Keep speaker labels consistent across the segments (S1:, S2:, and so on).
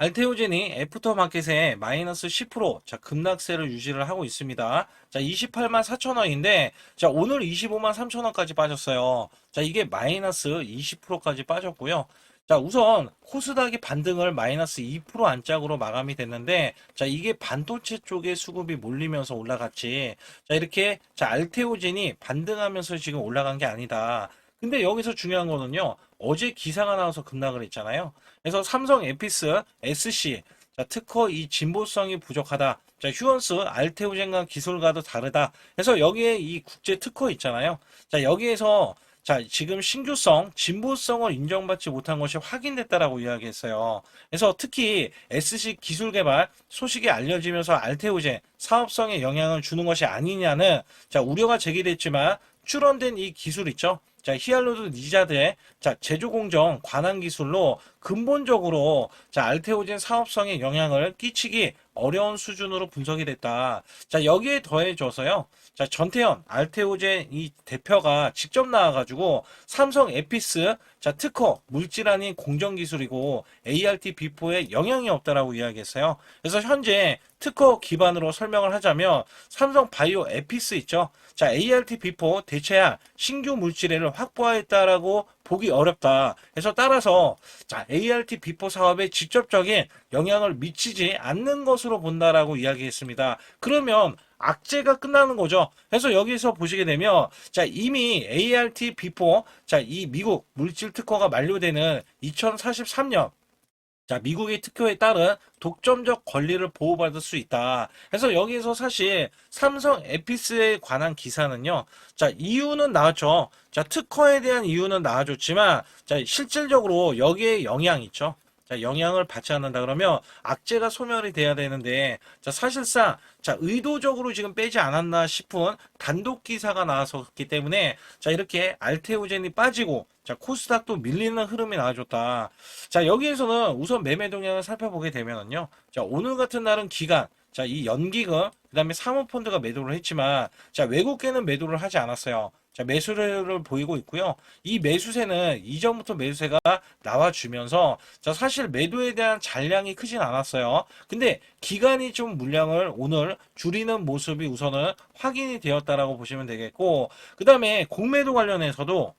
S1: 알테오젠이 애프터마켓에 마이너스 10% 자, 급락세를 유지를 하고 있습니다. 자, 28만 4천 원인데, 자, 오늘 25만 3천 원까지 빠졌어요. 자, 이게 마이너스 20%까지 빠졌고요. 자, 우선 코스닥이 반등을 마이너스 2% 안짝으로 마감이 됐는데, 자, 이게 반도체 쪽에 수급이 몰리면서 올라갔지. 자, 이렇게, 자, 알테오젠이 반등하면서 지금 올라간 게 아니다. 근데 여기서 중요한 거는요, 어제 기사가 나와서 급락을 했잖아요. 그래서 삼성 에피스 SC 자, 특허 이 진보성이 부족하다. 자, 휴원스 알테오젠과 기술과도 다르다. 그래서 여기에 이 국제 특허 있잖아요. 자, 여기에서 자, 지금 신규성, 진보성을 인정받지 못한 것이 확인됐다라고 이야기했어요. 그래서 특히 SC 기술 개발 소식이 알려지면서 알테오젠 사업성에 영향을 주는 것이 아니냐는 자, 우려가 제기됐지만 출원된 이 기술 있죠. 자, 히알루론 니자드의 자, 제조 공정 관한 기술로 근본적으로 자, 알테오젠 사업성에 영향을 끼치기 어려운 수준으로 분석이 됐다. 자, 여기에 더해져서요. 자, 전태현 알테오젠 이 대표가 직접 나와가지고 삼성 에피스 자, 특허 물질 아닌 공정 기술이고 ART 비포에 영향이 없다라고 이야기했어요. 그래서 현재 특허 기반으로 설명을 하자면 삼성 바이오 에피스 있죠. 자, ART 비포 대체할 신규 물질을 확보하였다라고 보기 어렵다. 그래서 따라서 자, ART 비포 사업에 직접적인 영향을 미치지 않는 것으로 본다라고 이야기했습니다. 그러면 악재가 끝나는 거죠. 그래서 여기서 보시게 되면 자, 이미 ART 비포 자, 이 미국 물질 특허가 만료되는 2043년 자, 미국의 특허에 따른 독점적 권리를 보호받을 수 있다. 그래서 여기서 사실 삼성 에피스에 관한 기사는요. 자, 이유는 나왔죠. 자, 특허에 대한 이유는 나와줬지만, 자, 실질적으로 여기에 영향이 있죠. 자, 영향을 받지 않는다 그러면 악재가 소멸이 돼야 되는데, 자, 사실상, 자, 의도적으로 지금 빼지 않았나 싶은 단독 기사가 나왔었기 때문에, 자, 이렇게 알테오젠이 빠지고, 자, 코스닥도 밀리는 흐름이 나와줬다. 자, 여기에서는 우선 매매 동향을 살펴보게 되면은요. 자, 오늘 같은 날은 기간, 자, 이 연기금, 그 다음에 사모펀드가 매도를 했지만, 자, 외국계는 매도를 하지 않았어요. 자, 매수를 보이고 있고요. 이 매수세는 이전부터 매수세가 나와주면서, 자, 사실 매도에 대한 잔량이 크진 않았어요. 근데 기간이 좀 물량을 오늘 줄이는 모습이 우선은 확인이 되었다라고 보시면 되겠고, 그 다음에 공매도 관련해서도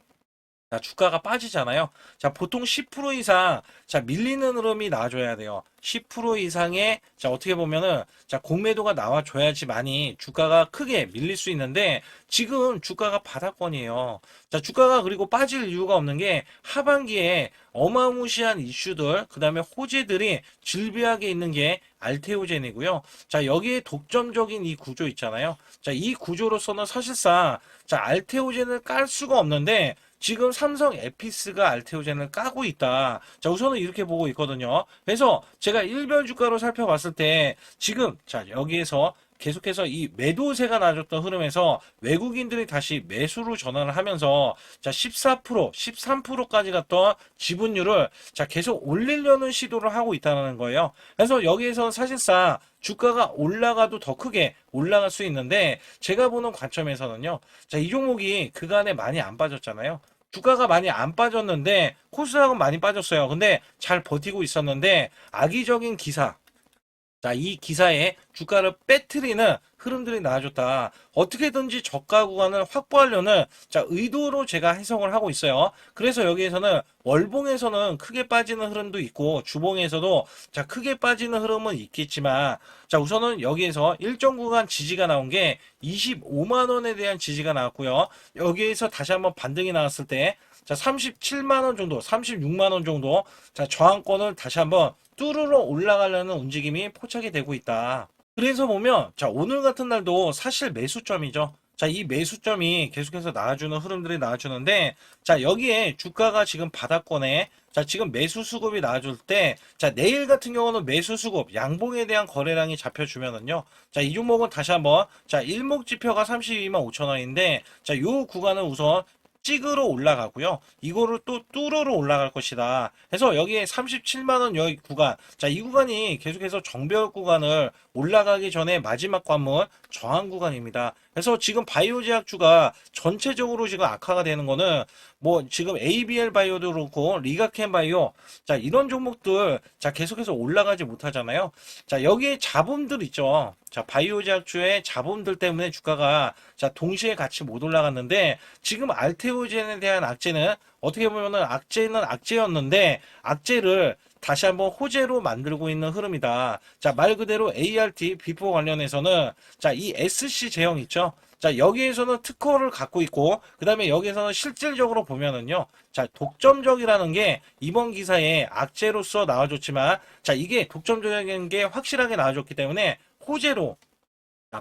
S1: 자, 주가가 빠지잖아요. 자, 보통 10% 이상, 자, 밀리는 흐름이 나와줘야 돼요. 10% 이상의, 자, 어떻게 보면은, 자, 공매도가 나와줘야지만이 주가가 크게 밀릴 수 있는데, 지금 주가가 바닥권이에요. 자, 주가가 그리고 빠질 이유가 없는 게, 하반기에 어마무시한 이슈들, 그 다음에 호재들이 질비하게 있는 게 알테오젠이고요. 자, 여기에 독점적인 이 구조 있잖아요. 자, 이 구조로서는 사실상, 자, 알테오젠을 깔 수가 없는데, 지금 삼성 에피스가 알테오젠을 까고 있다. 자, 우선은 이렇게 보고 있거든요. 그래서 제가 일별 주가로 살펴봤을 때 지금 자, 여기에서 계속해서 이 매도세가 나줬던 흐름에서 외국인들이 다시 매수로 전환을 하면서 자, 14%, 13%까지 갔던 지분율을 자, 계속 올리려는 시도를 하고 있다는 거예요. 그래서 여기에서 사실상 주가가 올라가도 더 크게 올라갈 수 있는데 제가 보는 관점에서는요. 자, 이 종목이 그간에 많이 안 빠졌잖아요. 주가가 많이 안 빠졌는데 코스닥은 많이 빠졌어요. 근데 잘 버티고 있었는데 악의적인 기사 자, 이 기사에 주가를 빼트리는 흐름들이 나와줬다. 어떻게든지 저가 구간을 확보하려는 자, 의도로 제가 해석을 하고 있어요. 그래서 여기에서는 월봉에서는 크게 빠지는 흐름도 있고 주봉에서도 자, 크게 빠지는 흐름은 있겠지만 자, 우선은 여기에서 일정 구간 지지가 나온 게 25만 원에 대한 지지가 나왔고요. 여기에서 다시 한번 반등이 나왔을 때 자, 37만 원 정도, 36만 원 정도 자, 저항권을 다시 한번 뚜루러 올라가려는 움직임이 포착이 되고 있다. 그래서 보면 자, 오늘 같은 날도 사실 매수점이죠. 자, 이 매수점이 계속해서 나와주는 흐름들이 나와주는데 자, 여기에 주가가 지금 바닥권에 자, 지금 매수 수급이 나와줄 때 자, 내일 같은 경우는 매수 수급 양봉에 대한 거래량이 잡혀주면은요. 자, 이 종목은 다시 한번 자, 일목 지표가 32만 5천 원인데 자, 요 구간은 우선 찍으러 올라가고요. 이거를 또 뚜러로 올라갈 것이다. 그래서 여기에 37만원 여기 구간. 자, 이 구간이 계속해서 정배열 구간을 올라가기 전에 마지막 관문 저항 구간입니다. 그래서 지금 바이오 제약주가 전체적으로 지금 악화가 되는 거는 뭐 지금 ABL 바이오도 그렇고 리가켄 바이오 자 이런 종목들 자 계속해서 올라가지 못하잖아요. 자 여기에 자본들 있죠. 자 바이오 제약주의 자본들 때문에 주가가 자 동시에 같이 못 올라갔는데 지금 알테오젠에 대한 악재는 어떻게 보면은 악재는 악재였는데 악재를 다시 한번 호재로 만들고 있는 흐름이다. 자, 말 그대로 ART 비포 관련해서는 자, 이 SC 제형 있죠? 자, 여기에서는 특허를 갖고 있고 그다음에 여기에서는 실질적으로 보면은요. 자, 독점적이라는 게 이번 기사에 악재로서 나와줬지만 자, 이게 독점적인 게 확실하게 나와줬기 때문에 호재로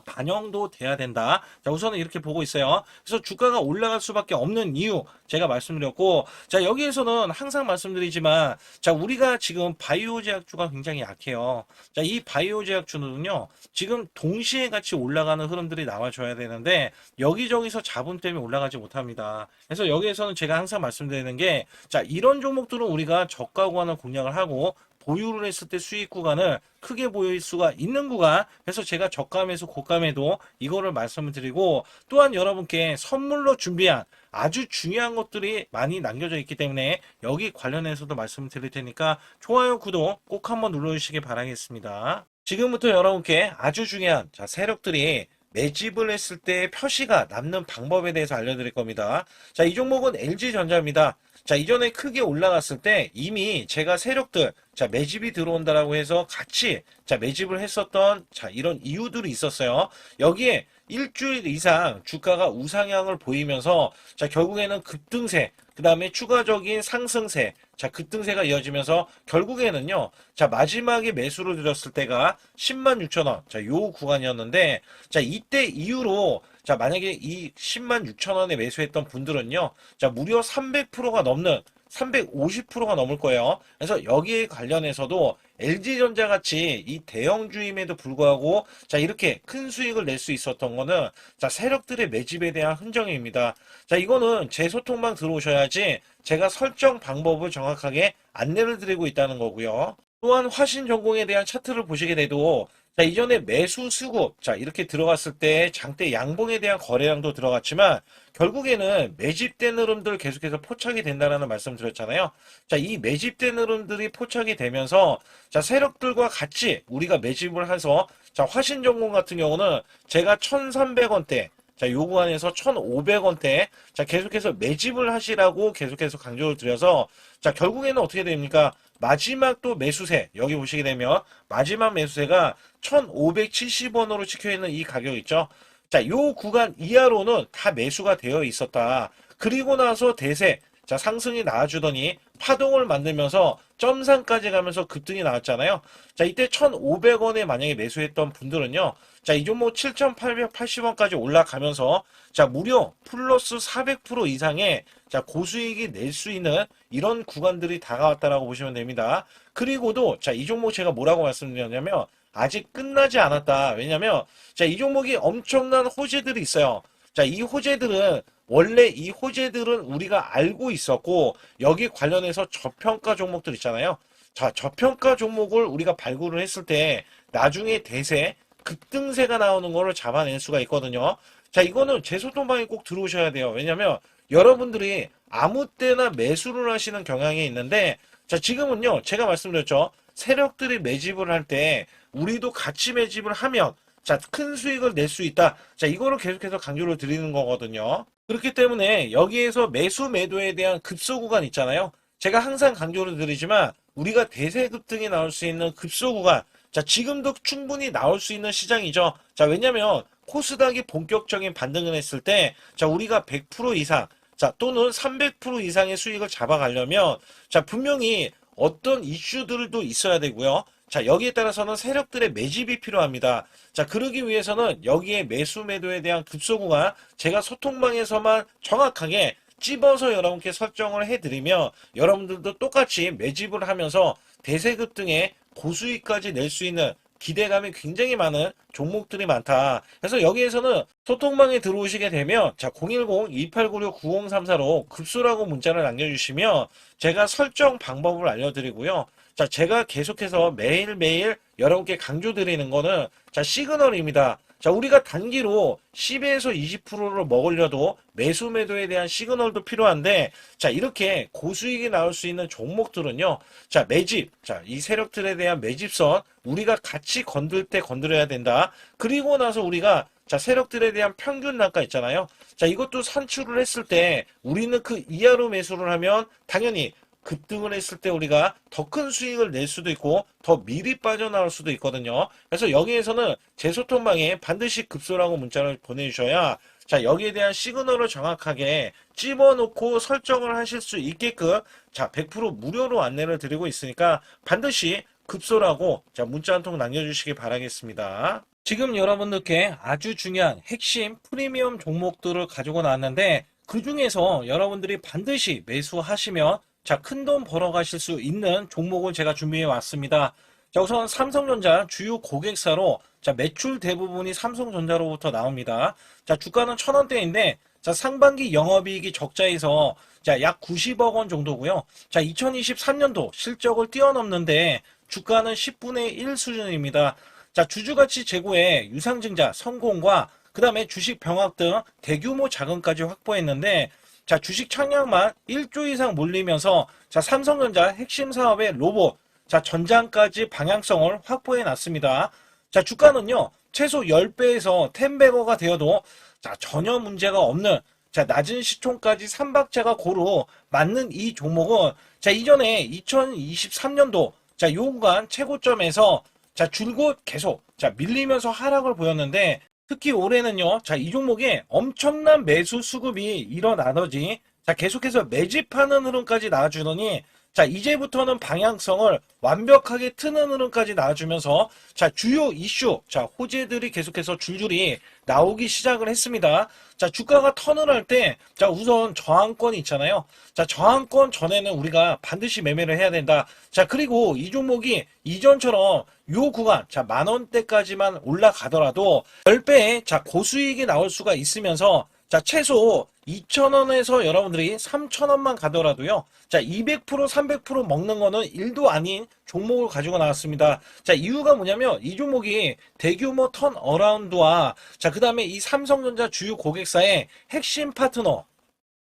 S1: 반영도 돼야 된다. 자, 우선은 이렇게 보고 있어요. 그래서 주가가 올라갈 수밖에 없는 이유 제가 말씀드렸고, 자, 여기에서는 항상 말씀드리지만, 자, 우리가 지금 바이오 제약주가 굉장히 약해요. 자, 이 바이오 제약주는요, 지금 동시에 같이 올라가는 흐름들이 나와줘야 되는데, 여기저기서 자본 때문에 올라가지 못합니다. 그래서 여기에서는 제가 항상 말씀드리는 게, 자, 이런 종목들은 우리가 저가 구간을 공략을 하고, 보유를 했을 때 수익 구간을 크게 보일 수가 있는 구간. 그래서 제가 저감에서 고감에도 이거를 말씀을 드리고 또한 여러분께 선물로 준비한 아주 중요한 것들이 많이 남겨져 있기 때문에 여기 관련해서도 말씀을 드릴 테니까 좋아요, 구독 꼭 한번 눌러주시기 바라겠습니다. 지금부터 여러분께 아주 중요한 자, 세력들이 매집을 했을 때 표시가 남는 방법에 대해서 알려드릴 겁니다. 자, 이 종목은 LG전자입니다. 자, 이전에 크게 올라갔을 때 이미 제가 세력들, 자, 매집이 들어온다라고 해서 같이, 자, 매집을 했었던, 자, 이런 이유들이 있었어요. 여기에 일주일 이상 주가가 우상향을 보이면서, 자, 결국에는 급등세, 그 다음에 추가적인 상승세, 자, 급등세가 이어지면서 결국에는요, 자, 마지막에 매수를 드렸을 때가 106,000원, 자, 요 구간이었는데, 자, 이때 이후로 자, 만약에 이 106,000원에 매수했던 분들은요, 자, 무려 300%가 넘는 350%가 넘을 거예요. 그래서 여기에 관련해서도 LG전자 같이 이 대형주임에도 불구하고 자 이렇게 큰 수익을 낼 수 있었던 거는 자 세력들의 매집에 대한 흔적입니다. 자 이거는 제 소통방 들어오셔야지 제가 설정 방법을 정확하게 안내를 드리고 있다는 거고요. 또한 화신전공에 대한 차트를 보시게 돼도 자, 이전에 매수 수급, 자, 이렇게 들어갔을 때 장대 양봉에 대한 거래량도 들어갔지만 결국에는 매집된 흐름들 계속해서 포착이 된다는 말씀 드렸잖아요. 자, 이 매집된 흐름들이 포착이 되면서 자, 세력들과 같이 우리가 매집을 해서 자, 화신전공 같은 경우는 제가 1,300원대 자, 요 구간에서 1,500원대 자, 계속해서 매집을 하시라고 계속해서 강조를 드려서 자, 결국에는 어떻게 됩니까? 마지막 또 매수세 여기 보시게 되면 마지막 매수세가 1,570원으로 찍혀있는 이 가격 있죠. 자, 요 구간 이하로는 다 매수가 되어 있었다. 그리고 나서 대세 자 상승이 나와주더니 파동을 만들면서 점상까지 가면서 급등이 나왔잖아요. 자 이때 1,500원에 만약에 매수했던 분들은요. 자 이 종목 7,880원까지 올라가면서 자 무려 플러스 400% 이상의 자 고수익이 낼 수 있는 이런 구간들이 다가왔다라고 보시면 됩니다. 그리고도 자 이 종목 제가 뭐라고 말씀드렸냐면 아직 끝나지 않았다. 왜냐면 자 이 종목이 엄청난 호재들이 있어요. 자 이 호재들은 원래 이 호재들은 우리가 알고 있었고 여기 관련해서 저평가 종목들 있잖아요. 자 저평가 종목을 우리가 발굴을 했을 때 나중에 대세 급등세가 나오는 거를 잡아낼 수가 있거든요. 자 이거는 제 소통방에 꼭 들어오셔야 돼요. 왜냐면 여러분들이 아무 때나 매수를 하시는 경향이 있는데 자 지금은요 제가 말씀드렸죠. 세력들이 매집을 할 때 우리도 같이 매집을 하면 자, 큰 수익을 낼 수 있다. 자, 이거를 계속해서 강조를 드리는 거거든요. 그렇기 때문에 여기에서 매수 매도에 대한 급소 구간 있잖아요. 제가 항상 강조를 드리지만 우리가 대세 급등이 나올 수 있는 급소 구간 자, 지금도 충분히 나올 수 있는 시장이죠. 자, 왜냐면 코스닥이 본격적인 반등을 했을 때 자, 우리가 100% 이상 자, 또는 300% 이상의 수익을 잡아가려면 자, 분명히 어떤 이슈들도 있어야 되고요. 자, 여기에 따라서는 세력들의 매집이 필요합니다. 자, 그러기 위해서는 여기에 매수 매도에 대한 급소구가 제가 소통방에서만 정확하게 찝어서 여러분께 설정을 해드리면 여러분들도 똑같이 매집을 하면서 대세급 등의 고수익까지 낼 수 있는 기대감이 굉장히 많은 종목들이 많다. 그래서 여기에서는 소통방에 들어오시게 되면 자 010-2896-9034로 급소라고 문자를 남겨주시면 제가 설정 방법을 알려드리고요. 자 제가 계속해서 매일매일 여러분께 강조드리는 거는 자 시그널입니다. 자, 우리가 단기로 10에서 20%를 먹으려도 매수 매도에 대한 시그널도 필요한데, 자, 이렇게 고수익이 나올 수 있는 종목들은요, 자, 매집, 자, 이 세력들에 대한 매집선, 우리가 같이 건들 때 건드려야 된다. 그리고 나서 우리가 자, 세력들에 대한 평균 단가 있잖아요. 자, 이것도 산출을 했을 때 우리는 그 이하로 매수를 하면 당연히 급등을 했을 때 우리가 더 큰 수익을 낼 수도 있고 더 미리 빠져나올 수도 있거든요. 그래서 여기에서는 제 소통방에 반드시 급소라고 문자를 보내주셔야 자, 여기에 대한 시그널을 정확하게 집어넣고 설정을 하실 수 있게끔 자, 100% 무료로 안내를 드리고 있으니까 반드시 급소라고 자, 문자 한 통 남겨주시기 바라겠습니다. 지금 여러분들께 아주 중요한 핵심 프리미엄 종목들을 가지고 나왔는데 그 중에서 여러분들이 반드시 매수하시면 자, 큰돈 벌어가실 수 있는 종목을 제가 준비해 왔습니다. 자, 우선 삼성전자 주요 고객사로 자, 매출 대부분이 삼성전자로부터 나옵니다. 자, 주가는 1,000원대인데 자, 상반기 영업이익이 적자에서 자, 약 90억 원 정도고요. 자, 2023년도 실적을 뛰어넘는데 주가는 10분의 1 수준입니다. 자, 주주가치 제고에 유상증자 성공과 그 다음에 주식 병합 등 대규모 자금까지 확보했는데 자, 주식 청약만 1조 이상 몰리면서 자, 삼성전자 핵심 사업의 로봇 자, 전장까지 방향성을 확보해 놨습니다. 자, 주가는요, 최소 10배에서 10배거가 되어도 자, 전혀 문제가 없는 자, 낮은 시총까지 3박자가 고루 맞는 이 종목은 자, 이전에 2023년도 자, 요 구간 최고점에서 자, 줄곧 계속 자, 밀리면서 하락을 보였는데 특히 올해는요, 자, 이 종목에 엄청난 매수 수급이 일어나더니 자, 계속해서 매집하는 흐름까지 나와주더니 자, 이제부터는 방향성을 완벽하게 트는 흐름까지 나와주면서 자, 주요 이슈, 자, 호재들이 계속해서 줄줄이 나오기 시작을 했습니다. 자, 주가가 턴을 할 때, 자, 우선 저항권이 있잖아요. 자, 저항권 전에는 우리가 반드시 매매를 해야 된다. 자, 그리고 이 종목이 이전처럼 요 구간, 자, 10,000원대까지만 올라가더라도 10배의 자, 고수익이 나올 수가 있으면서 자, 최소 2,000원에서 여러분들이 3,000원만 가더라도요. 자, 200%, 300% 먹는 거는 1도 아닌 종목을 가지고 나왔습니다. 자, 이유가 뭐냐면 이 종목이 대규모 턴 어라운드와 자, 그다음에 이 삼성전자 주요 고객사의 핵심 파트너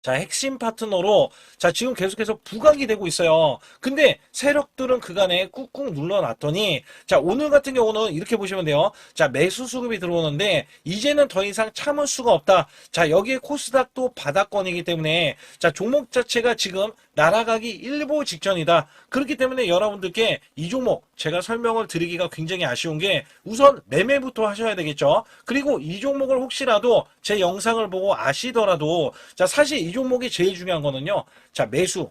S1: 자, 핵심 파트너로 자, 지금 계속해서 부각이 되고 있어요. 근데 세력들은 그간에 꾹꾹 눌러놨더니 자, 오늘 같은 경우는 이렇게 보시면 돼요. 자, 매수 수급이 들어오는데 이제는 더 이상 참을 수가 없다. 자, 여기에 코스닥도 바닥권이기 때문에 자, 종목 자체가 지금 날아가기 일보 직전이다. 그렇기 때문에 여러분들께 이 종목 제가 설명을 드리기가 굉장히 아쉬운 게 우선 매매부터 하셔야 되겠죠. 그리고 이 종목을 혹시라도 제 영상을 보고 아시더라도 자, 사실 이 종목이 제일 중요한 거는요. 자, 매수.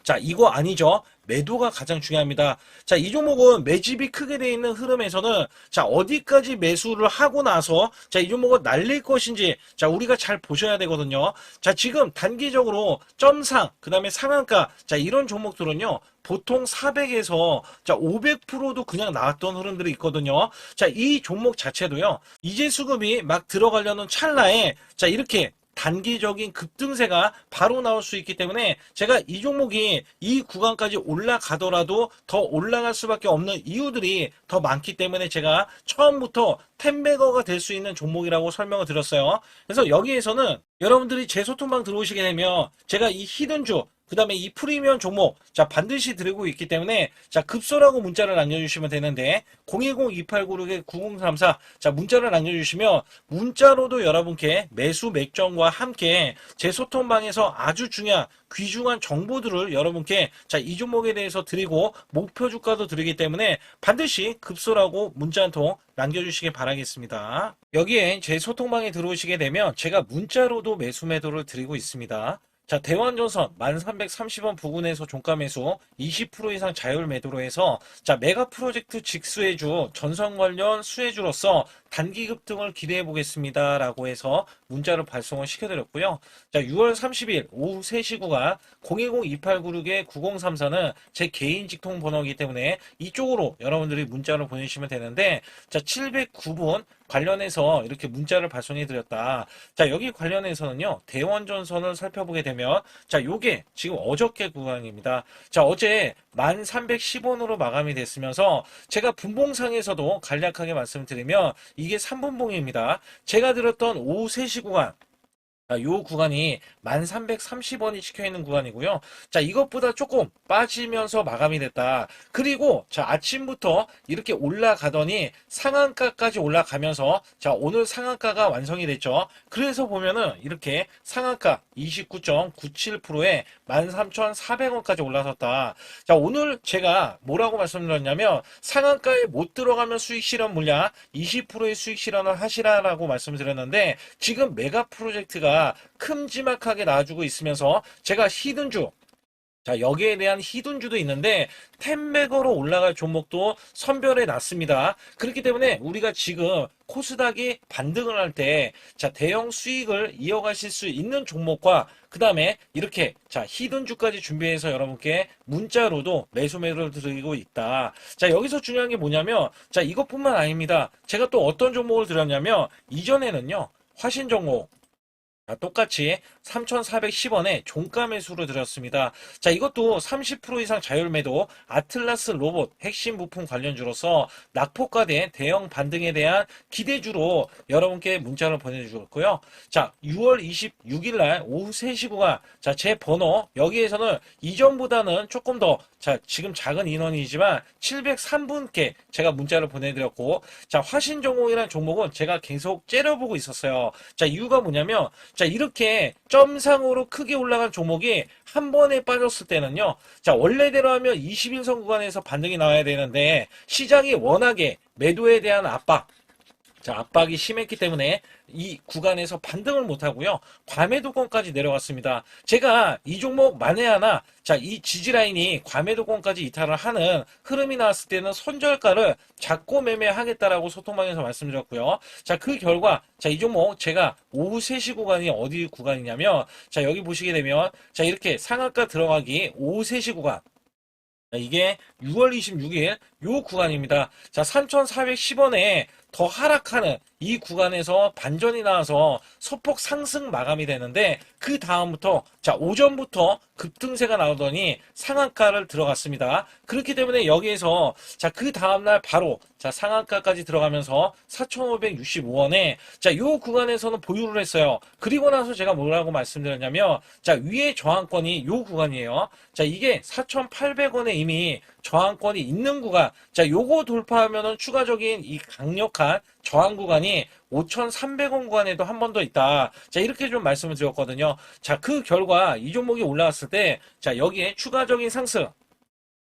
S1: 자, 이거 아니죠. 매도가 가장 중요합니다. 자, 이 종목은 매집이 크게 돼 있는 흐름에서는 자, 어디까지 매수를 하고 나서 자, 이 종목은 날릴 것인지 자, 우리가 잘 보셔야 되거든요. 자, 지금 단기적으로 점상, 그다음에 상한가 자, 이런 종목들은요. 보통 400에서 자, 500%도 그냥 나왔던 흐름들이 있거든요. 자, 이 종목 자체도요. 이제 수급이 막 들어가려는 찰나에 자, 이렇게 단기적인 급등세가 바로 나올 수 있기 때문에 제가 이 종목이 이 구간까지 올라가더라도 더 올라갈 수밖에 없는 이유들이 더 많기 때문에 제가 처음부터 텐베거가 될 수 있는 종목이라고 설명을 드렸어요. 그래서 여기에서는 여러분들이 제 소통방 들어오시게 되면 제가 이 히든주 그 다음에 이 프리미엄 종목 자 반드시 드리고 있기 때문에 자 급소라고 문자를 남겨주시면 되는데 010-2896-9034 자 문자를 남겨주시면 문자로도 여러분께 매수 맥정과 함께 제 소통방에서 아주 중요한 귀중한 정보들을 여러분께 자 이 종목에 대해서 드리고 목표 주가도 드리기 때문에 반드시 급소라고 문자 한 통 남겨주시기 바라겠습니다. 여기에 제 소통방에 들어오시게 되면 제가 문자로도 매수 매도를 드리고 있습니다. 자, 대환전선 1330원 부근에서 종가 매수 20% 이상 자율 매도로 해서 자, 메가 프로젝트 직수해주 전선 관련 수혜주로서 단기 급등을 기대해 보겠습니다. 라고 해서 문자를 발송을 시켜드렸고요. 자, 6월 30일 오후 3시 구간 010-2896-9034는 제 개인 직통 번호이기 때문에 이쪽으로 여러분들이 문자를 보내주시면 되는데, 자, 709분 관련해서 이렇게 문자를 발송해 드렸다. 자, 여기 관련해서는요, 대원전선을 살펴보게 되면, 자, 요게 지금 어저께 구간입니다. 자, 어제 1310원으로 마감이 됐으면서, 제가 분봉상에서도 간략하게 말씀드리면, 이게 3분봉입니다. 제가 드렸던 오후 3시 구간, 요 구간이 1330원이 찍혀있는 구간이고요. 자, 이것보다 조금 빠지면서 마감이 됐다. 그리고, 자, 아침부터 이렇게 올라가더니 상한가까지 올라가면서, 자, 오늘 상한가가 완성이 됐죠. 그래서 보면은 이렇게 상한가 29.97%에 13,400원까지 올라섰다. 자, 오늘 제가 뭐라고 말씀드렸냐면, 상한가에 못 들어가면 수익 실현 물량 20%의 수익 실현을 하시라라고 말씀드렸는데, 지금 메가 프로젝트가 큼지막하게 나와주고 있으면서 제가 히든주, 자, 여기에 대한 히든주도 있는데 텐맥으로 올라갈 종목도 선별해 놨습니다. 그렇기 때문에 우리가 지금 코스닥이 반등을 할 때, 자, 대형 수익을 이어가실 수 있는 종목과 그 다음에 이렇게, 자, 히든주까지 준비해서 여러분께 문자로도 매수 매도를 드리고 있다. 자, 여기서 중요한 게 뭐냐면, 자, 이것뿐만 아닙니다. 제가 또 어떤 종목을 드렸냐면, 이전에는요, 화신 종목, 똑같이 3,410원에 종가 매수로 드렸습니다. 자, 이것도 30% 이상 자율 매도, 아틀라스 로봇 핵심 부품 관련주로서 낙폭과대 대형 반등에 대한 기대주로 여러분께 문자를 보내주셨고요. 자, 6월 26일 날 오후 3시 구간, 자, 제 번호, 여기에서는 이전보다는 조금 더, 자, 지금 작은 인원이지만 703분께 제가 문자를 보내드렸고, 자, 화신정공이라는 종목은 제가 계속 째려보고 있었어요. 자, 이유가 뭐냐면, 자, 이렇게 점상으로 크게 올라간 종목이 한 번에 빠졌을 때는요, 자, 원래대로 하면 21선 구간에서 반등이 나와야 되는데, 시장이 워낙에 매도에 대한 압박, 자, 압박이 심했기 때문에 이 구간에서 반등을 못하고요. 과매도권까지 내려갔습니다. 제가 이 종목 만에 하나, 자, 이 지지라인이 과매도권까지 이탈을 하는 흐름이 나왔을 때는 손절가를 잡고 매매하겠다라고 소통방에서 말씀드렸고요. 자, 그 결과, 자, 이 종목 제가 오후 3시 구간이 어디 구간이냐면, 자, 여기 보시게 되면, 자, 이렇게 상한가 들어가기 오후 3시 구간, 이게 6월 26일 요 구간입니다. 자, 3,410원에 더 하락하는 이 구간에서 반전이 나와서 소폭 상승 마감이 되는데, 그 다음부터, 자, 오전부터 급등세가 나오더니 상한가를 들어갔습니다. 그렇기 때문에 여기에서, 자, 그 다음날 바로, 자, 상한가까지 들어가면서 4,565원에, 자, 요 구간에서는 보유를 했어요. 그리고 나서 제가 뭐라고 말씀드렸냐면, 자, 위에 저항권이 요 구간이에요. 자, 이게 4,800원에 이미 저항권이 있는 구간, 자, 요거 돌파하면은 추가적인 이 강력한 저항 구간이 5,300원 구간에도 한 번 더 있다. 자, 이렇게 좀 말씀을 드렸거든요. 자, 그 결과 이 종목이 올라왔을 때, 자, 여기에 추가적인 상승,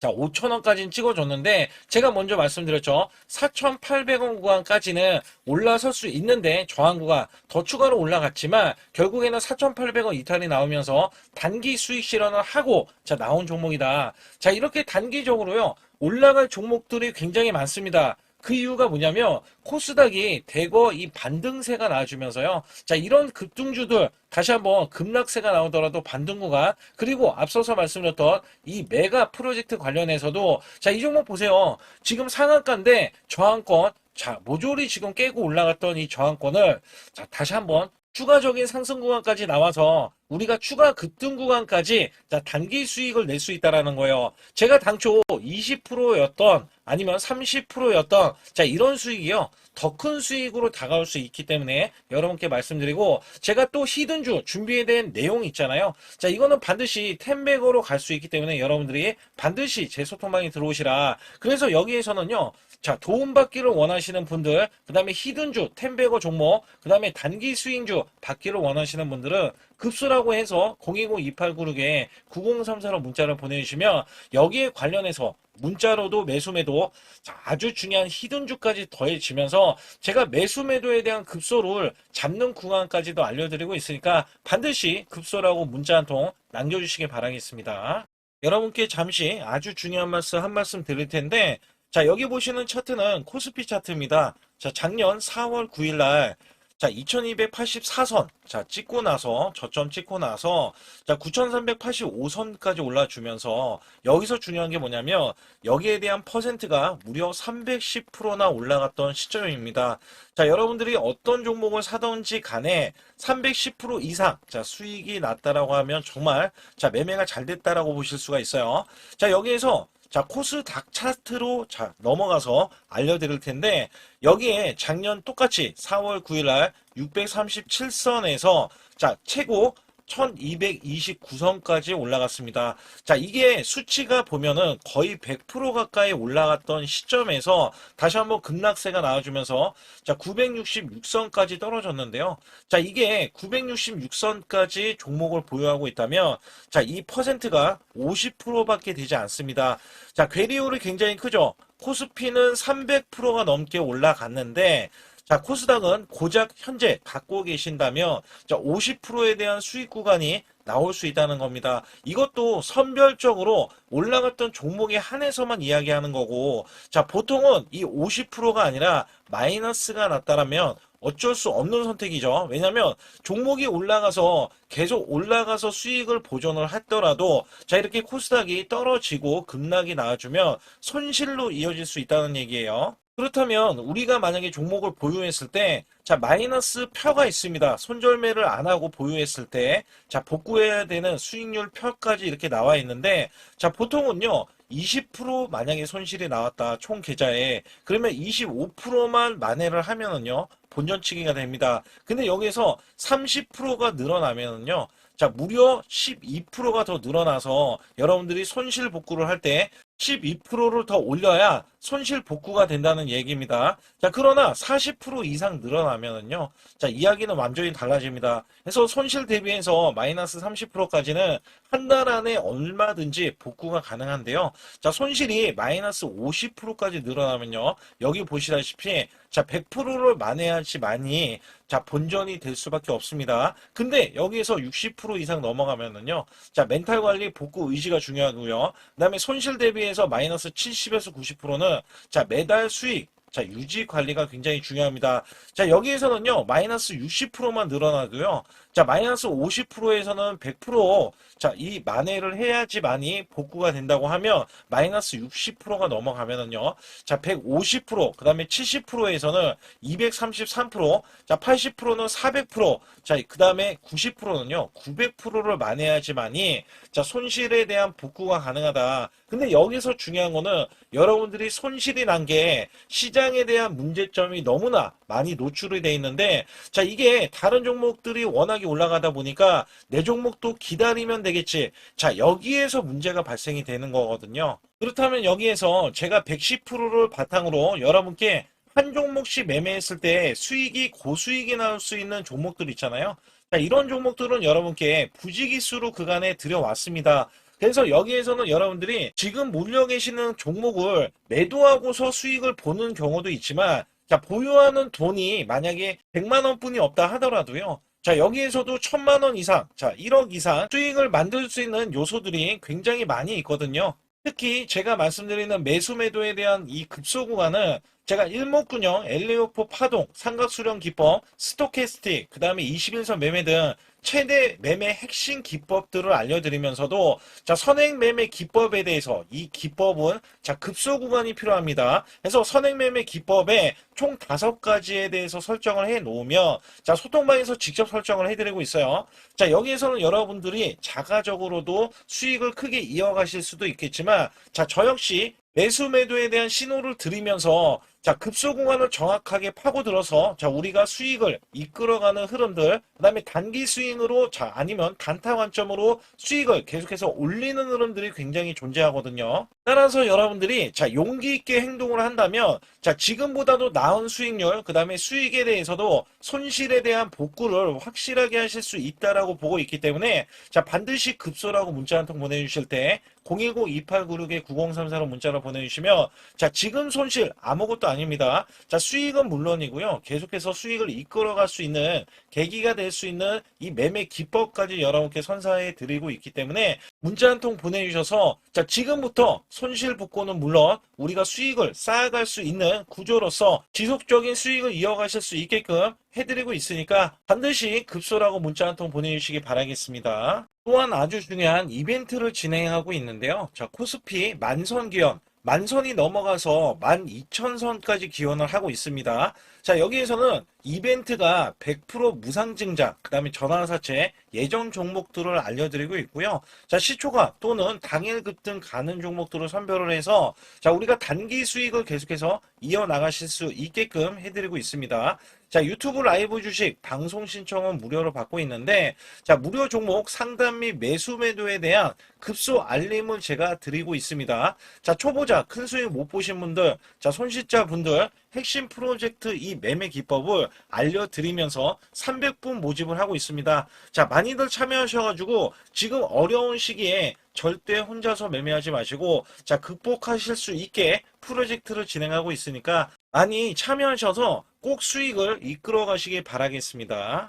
S1: 자, 5,000원까지는 찍어줬는데, 제가 먼저 말씀드렸죠. 4,800원 구간까지는 올라설 수 있는데, 저항 구간 더 추가로 올라갔지만, 결국에는 4,800원 이탈이 나오면서 단기 수익 실현을 하고, 자, 나온 종목이다. 자, 이렇게 단기적으로요, 올라갈 종목들이 굉장히 많습니다. 그 이유가 뭐냐면 코스닥이 대거 이 반등세가 나와주면서요. 자, 이런 급등주들 다시 한번 급락세가 나오더라도 반등 구간, 그리고 앞서서 말씀드렸던 이 메가 프로젝트 관련해서도, 자, 이 종목 보세요. 지금 상한가인데 저항권, 자, 모조리 지금 깨고 올라갔던 이 저항권을, 자, 다시 한번 추가적인 상승 구간까지 나와서 우리가 추가 급등 구간까지, 자, 단기 수익을 낼 수 있다라는 거예요. 제가 당초 20%였던 아니면 30%였던, 자, 이런 수익이요, 더 큰 수익으로 다가올 수 있기 때문에 여러분께 말씀드리고, 제가 또 히든주 준비에 대한 내용이 있잖아요. 자, 이거는 반드시 텐백으로 갈 수 있기 때문에 여러분들이 반드시 제 소통방에 들어오시라. 그래서 여기에서는요, 자, 도움받기를 원하시는 분들, 그 다음에 히든주, 텐베거 종목, 그 다음에 단기 스윙주 받기를 원하시는 분들은 급수라고 해서 010-2896-9034로 문자를 보내주시면, 여기에 관련해서 문자로도 매수 매도, 자, 아주 중요한 히든주까지 더해지면서 제가 매수 매도에 대한 급소를 잡는 구간까지도 알려드리고 있으니까 반드시 급소라고 문자 한 통 남겨주시기 바라겠습니다. 여러분께 잠시 아주 중요한 말씀 한 말씀 드릴 텐데, 자, 여기 보시는 차트는 코스피 차트입니다. 자, 작년 4월 9일 날, 자, 2284선. 자, 찍고 나서, 저점 찍고 나서, 자, 9385선까지 올라주면서, 여기서 중요한 게 뭐냐면, 여기에 대한 퍼센트가 무려 310%나 올라갔던 시점입니다. 자, 여러분들이 어떤 종목을 사던지 간에 310% 이상, 자, 수익이 났다라고 하면 정말, 자, 매매가 잘 됐다라고 보실 수가 있어요. 자, 여기에서, 자, 코스닥 차트로 자, 넘어가서 알려드릴 텐데, 여기에 작년 똑같이 4월 9일 날 637선에서 자, 최고 1229선까지 올라갔습니다. 자, 이게 수치가 보면은 거의 100% 가까이 올라갔던 시점에서 다시 한번 급락세가 나와주면서 자, 966선까지 떨어졌는데요. 자, 이게 966선까지 종목을 보유하고 있다면 자, 이 퍼센트가 50%밖에 되지 않습니다. 자, 괴리율이 굉장히 크죠. 코스피는 300%가 넘게 올라갔는데 자, 코스닥은 고작 현재 갖고 계신다면 자, 50%에 대한 수익 구간이 나올 수 있다는 겁니다. 이것도 선별적으로 올라갔던 종목에 한해서만 이야기하는 거고 자, 보통은 이 50%가 아니라 마이너스가 났다라면 어쩔 수 없는 선택이죠. 왜냐하면 종목이 올라가서 계속 올라가서 수익을 보존을 했더라도 자, 이렇게 코스닥이 떨어지고 급락이 나와주면 손실로 이어질 수 있다는 얘기예요. 그렇다면 우리가 만약에 종목을 보유했을 때 자, 마이너스 표가 있습니다. 손절매를 안 하고 보유했을 때 자, 복구해야 되는 수익률 표까지 이렇게 나와 있는데 자, 보통은요 20% 만약에 손실이 나왔다 총 계좌에 그러면 25%만 만회를 하면은요 본전치기가 됩니다. 근데 여기에서 30%가 늘어나면은요 자, 무려 12%가 더 늘어나서 여러분들이 손실 복구를 할 때 12%를 더 올려야 손실 복구가 된다는 얘기입니다. 자, 그러나 40% 이상 늘어나면은요. 자, 이야기는 완전히 달라집니다. 그래서 손실 대비해서 마이너스 30%까지는 한 달 안에 얼마든지 복구가 가능한데요. 자, 손실이 마이너스 50%까지 늘어나면요. 여기 보시다시피 자, 100%를 만회하지만이 자, 본전이 될 수밖에 없습니다. 근데 여기에서 60% 이상 넘어가면은요. 자, 멘탈 관리 복구 의지가 중요하고요. 그다음에 손실 대비해서 마이너스 70에서 90%는 자, 매달 수익 자, 유지 관리가 굉장히 중요합니다. 자, 여기에서는요, 마이너스 60%만 늘어나도요, 자, 마이너스 50%에서는 100%, 자, 이 만회를 해야지만이 복구가 된다고 하면, 마이너스 60%가 넘어가면은요, 자, 150%, 그 다음에 70%에서는 233%, 자, 80%는 400%, 자, 그 다음에 90%는요, 900%를 만회해야지만이, 자, 손실에 대한 복구가 가능하다. 근데 여기서 중요한 거는 여러분들이 손실이 난 게 시장에 대한 문제점이 너무나 많이 노출이 돼 있는데 자, 이게 다른 종목들이 워낙에 올라가다 보니까 내 종목도 기다리면 되겠지. 자, 여기에서 문제가 발생이 되는 거거든요. 그렇다면 여기에서 제가 110%를 바탕으로 여러분께 한 종목씩 매매했을 때 수익이 고수익이 나올 수 있는 종목들 있잖아요. 자, 이런 종목들은 여러분께 부지기수로 그간에 들여왔습니다. 그래서 여기에서는 여러분들이 지금 몰려 계시는 종목을 매도하고서 수익을 보는 경우도 있지만 자, 보유하는 돈이 만약에 100만 원뿐이 없다 하더라도요. 자, 여기에서도 1000만 원 이상, 자, 1억 이상 수익을 만들 수 있는 요소들이 굉장히 많이 있거든요. 특히 제가 말씀드리는 매수 매도에 대한 이 급소 구간은 제가 일목균형, 엘리오포 파동, 삼각수렴 기법, 스토캐스틱, 그 다음에 21선 매매 등 최대 매매 핵심 기법들을 알려드리면서도 자, 선행 매매 기법에 대해서 이 기법은 자, 급소 구간이 필요합니다. 그래서 선행 매매 기법에 총 5가지에 대해서 설정을 해 놓으면 자, 소통방에서 직접 설정을 해드리고 있어요. 자, 여기에서는 여러분들이 자가적으로도 수익을 크게 이어가실 수도 있겠지만 자, 저 역시 매수 매도에 대한 신호를 드리면서 자, 급소 구간을 정확하게 파고들어서 자, 우리가 수익을 이끌어가는 흐름들, 그다음에 단기 스윙으로 자, 아니면 단타 관점으로 수익을 계속해서 올리는 흐름들이 굉장히 존재하거든요. 따라서 여러분들이 자, 용기 있게 행동을 한다면 자, 지금보다도 나은 수익률, 그다음에 수익에 대해서도 손실에 대한 복구를 확실하게 하실 수 있다라고 보고 있기 때문에 자, 반드시 급소라고 문자 한 통 보내주실 때 010-2896-9034로 문자로 보내주시면 자, 지금 손실 아무것도 아닙니다. 자, 수익은 물론이고요. 계속해서 수익을 이끌어갈 수 있는 계기가 될 수 있는 이 매매 기법까지 여러분께 선사해 드리고 있기 때문에 문자 한 통 보내주셔서 자, 지금부터 손실 복구는 물론 우리가 수익을 쌓아갈 수 있는 구조로서 지속적인 수익을 이어가실 수 있게끔 해드리고 있으니까 반드시 급소라고 문자 한 통 보내주시기 바라겠습니다. 또한 아주 중요한 이벤트를 진행하고 있는데요. 자, 코스피 만선 기원, 만선이 넘어가서 12,000선까지 기원을 하고 있습니다. 자, 여기에서는 이벤트가 100% 무상 증장, 그 다음에 전환사채, 예정 종목들을 알려드리고 있고요. 자, 시초가 또는 당일 급등 가는 종목들을 선별을 해서 자, 우리가 단기 수익을 계속해서 이어나가실 수 있게끔 해드리고 있습니다. 자, 유튜브 라이브 주식 방송 신청은 무료로 받고 있는데 자, 무료 종목 상담 및 매수 매도에 대한 급소 알림을 제가 드리고 있습니다. 자, 초보자 큰 수익 못 보신 분들, 자, 손실자 분들 핵심 프로젝트 이 매매 기법을 알려드리면서 300분 모집을 하고 있습니다. 자, 많이들 참여하셔가지고 지금 어려운 시기에 절대 혼자서 매매하지 마시고 자, 극복하실 수 있게 프로젝트를 진행하고 있으니까 많이 참여하셔서 꼭 수익을 이끌어 가시길 바라겠습니다.